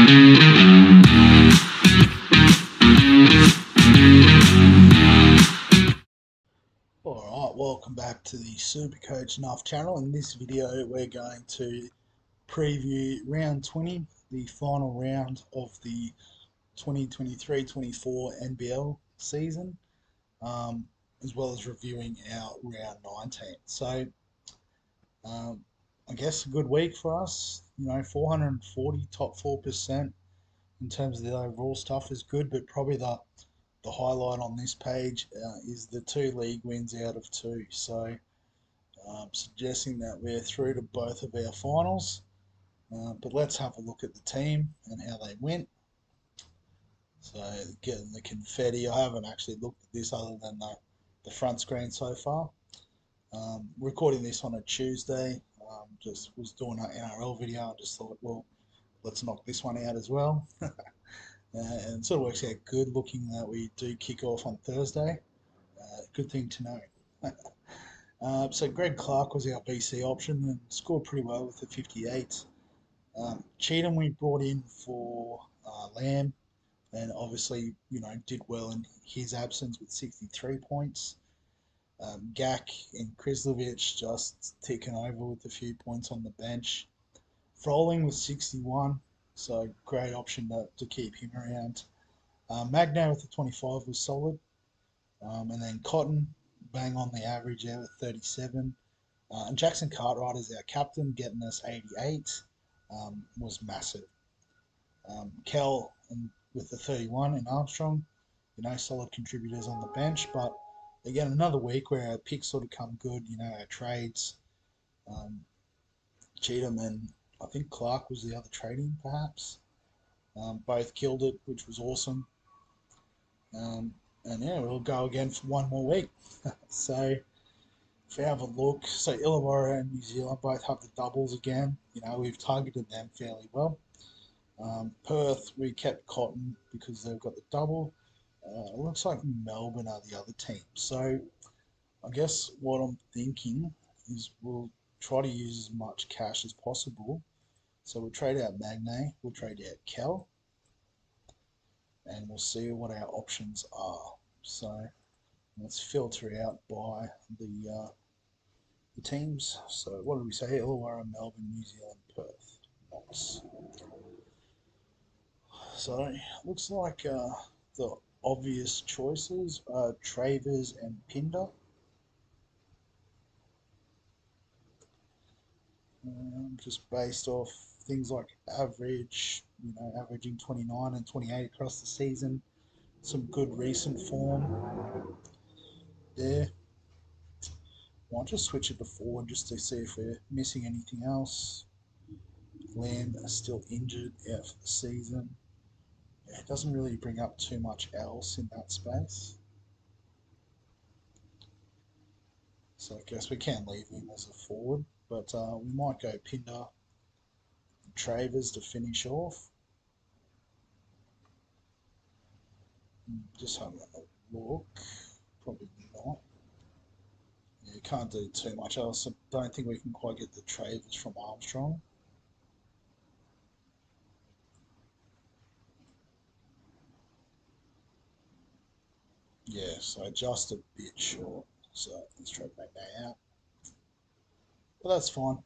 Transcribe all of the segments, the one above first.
Alright, welcome back to the SuperCoach Nuff channel. In this video we're going to preview round 20, the final round of the 2023-24 NBL season, as well as reviewing our round 19. So I guess a good week for us. 440 top 4% in terms of the overall stuff is good, but probably the highlight on this page is the 2 league wins out of 2. So suggesting that we're through to both of our finals. But let's have a look at the team and how they went. So getting the confetti. I haven't actually looked at this other than the front screen so far. Recording this on a Tuesday. Just was doing an NRL video. I just thought, well, let's knock this one out as well. And it sort of works out good looking that we do kick off on Thursday. Good thing to know. So Greg Clark was our BC option and scored pretty well with the 58. Cheatham we brought in for Lamb, and obviously did well in his absence with 63 points. Gak and Krislovic just ticking over with a few points on the bench. Froling with 61, so great option to keep him around. Magno with the 25 was solid, and then Cotton bang on the average there with 37. And Jackson Cartwright is our captain, getting us 88, was massive. Kel with the 31 and Armstrong, solid contributors on the bench. But again, another week where our picks sort of come good. Our trades, Cheatham and I think Clark was the other trading perhaps. Both killed it, which was awesome. And yeah, we'll go again for one more week. So if we have a look, so Illawarra and New Zealand both have the doubles again. We've targeted them fairly well. Perth, we kept Cotton because they've got the double. It looks like Melbourne are the other team. So I guess what I'm thinking is we'll try to use as much cash as possible. So we'll trade out Magne, we'll trade out Kel, and we'll see what our options are. So let's filter out by the teams. So what did we say? Illawarra, Melbourne, New Zealand, Perth. Nice. So looks like the obvious choices are Travers and Pinder. Just based off things like average, averaging 29 and 28 across the season. Some good recent form there. Might just switch it to forward just to see if we're missing anything else. Lamb is still injured out for the season. Yeah, it doesn't really bring up too much else in that space. So I guess we can leave him as a forward, but we might go Pinder and Travers to finish off. Just having a look. Probably not. Yeah, you can't do too much else. I don't think we can quite get the Travers from Armstrong. Yeah, so just a bit short. So let's try to make that out. But that's fine.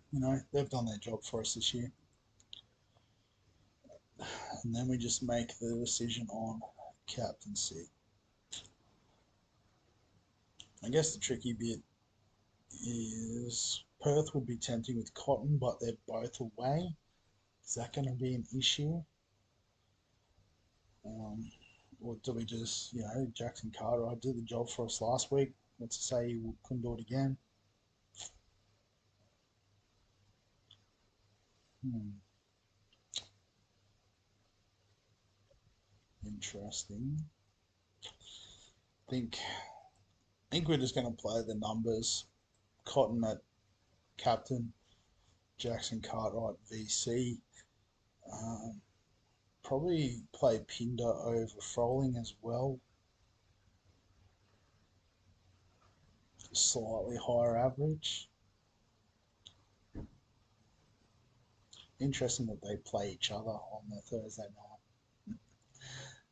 They've done their job for us this year. And then we just make the decision on captaincy. I guess the tricky bit is Perth would be tempting with Cotton, but they're both away. Is that going to be an issue? Or do we just, Jackson Cartwright did the job for us last week. Let's say he couldn't do it again. Interesting. I think we're just going to play the numbers. Cotton at captain, Jackson Cartwright VC. Probably play Pinder over Froling as well. Slightly higher average. Interesting that they play each other on the Thursday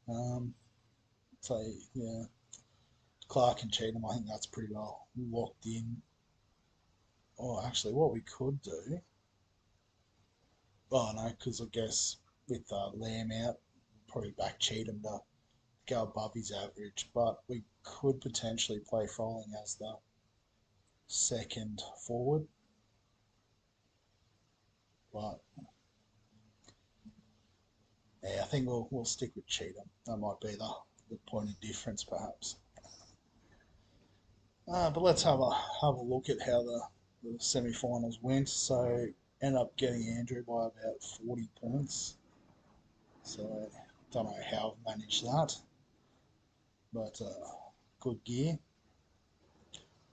night. So yeah, Clark and Cheatham, I think that's pretty well locked in. Or actually, what we could do, oh no, because I guess with Lamb out, probably back Cheatham to go above his average. But we could potentially play Froling as the second forward. But yeah, I think we'll stick with Cheatham. That might be the point of difference, perhaps. But let's have a look at how the semi-finals went. So ended up getting Andrew by about 40 points. So don't know how I've managed that, but good gear.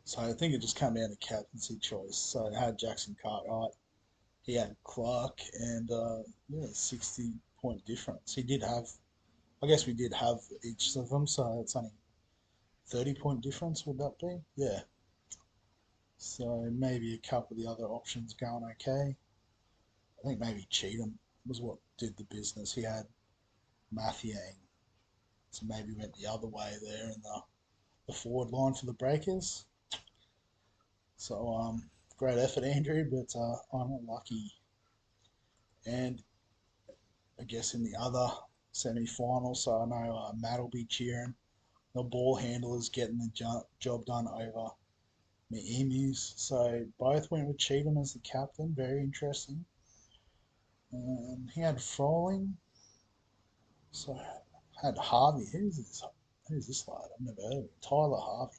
So I think it just came down to captaincy choice. So I had Jackson Cartwright, he had Clark, and yeah, 60-point difference. He did have, I guess we did have each of them, so it's only 30-point difference. Would that be? Yeah. So maybe a couple of the other options going okay. I think maybe Cheatham was what did the business. He had Mathiang, so maybe went the other way there in the forward line for the Breakers. So great effort, Andrew, but I'm unlucky. And I guess in the other semi-final, so I know Matt will be cheering. The ball handlers getting the job done over the Emus. So both went with Cheatham as the captain. Very interesting. He had Froling. So had Harvey. Who's this? Who's this lad? I've never heard of him. Tyler Harvey.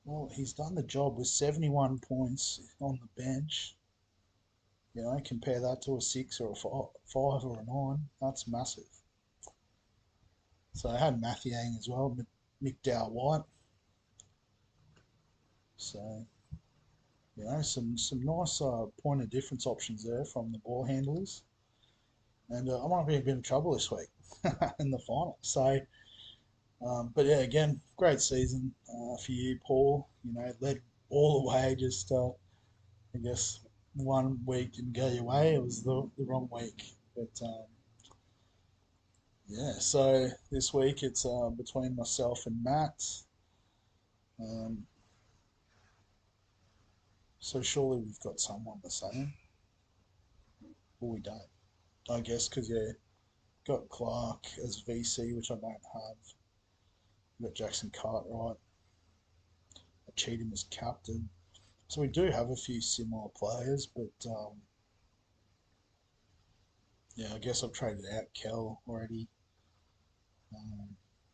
Well, he's done the job with 71 points on the bench. You know, compare that to a 6 or a 5 or a 9. That's massive. So I had Mathiang as well, Mick Dow White. So, you know, some nice point of difference options there from the ball handlers. And I might be in a bit of trouble this week in the final. So, but yeah, again, great season for you, Paul. You know, led all the way. Just I guess one week didn't go your way. It was the wrong week. But yeah, so this week it's between myself and Matt. Um, so surely we've got someone the same, or we don't. I guess because yeah, got Clark as VC, which I don't have. We've got Jackson Cartwright. Cheatham as captain. So we do have a few similar players, but yeah, I guess I've traded out Kel already.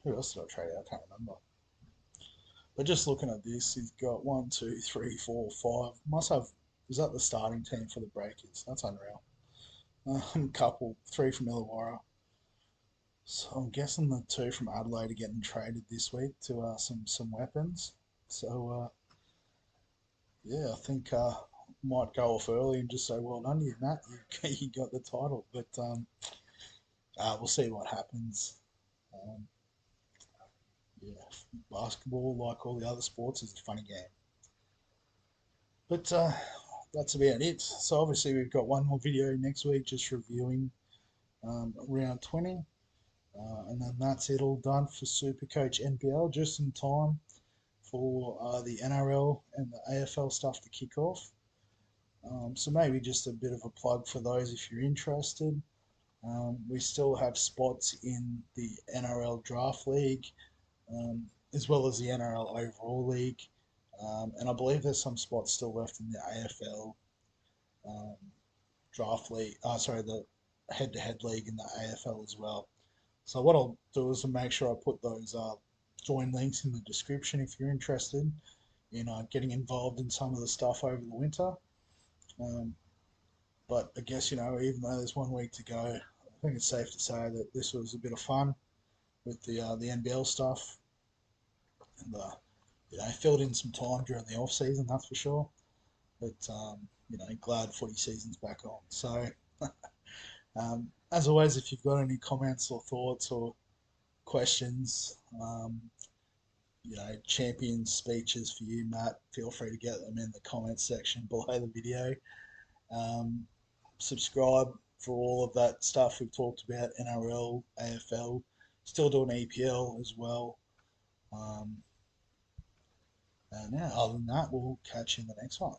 Who else did I trade out? I can't remember. But just looking at this, he's got one, two, three, four, five. Must have. Is that the starting team for the Breakers? That's unreal. Couple, three from Illawarra. So I'm guessing the two from Adelaide are getting traded this week to some weapons. So yeah, I think might go off early and just say well done to you, Matt. You got the title, but we'll see what happens. Um, yeah, basketball, like all the other sports, is a funny game. But that's about it. So obviously we've got one more video next week, just reviewing round 20. And then that's it all done for SuperCoach NBL, just in time for the NRL and the AFL stuff to kick off. So maybe just a bit of a plug for those if you're interested. We still have spots in the NRL Draft League, as well as the NRL Overall League. And I believe there's some spots still left in the AFL um, Draft League. Sorry, the head-to-head league in the AFL as well. So what I'll do is make sure I put those join links in the description if you're interested in getting involved in some of the stuff over the winter. Um, but I guess, even though there's 1 week to go, I think it's safe to say that this was a bit of fun with the NBL stuff, and filled in some time during the off season, that's for sure. But glad footy season's back on. So as always, if you've got any comments or thoughts or questions, champion speeches for you, Matt, feel free to get them in the comments section below the video. subscribe for all of that stuff we've talked about, NRL, AFL, still doing EPL as well. Um, and yeah, other than that, we'll catch you in the next one.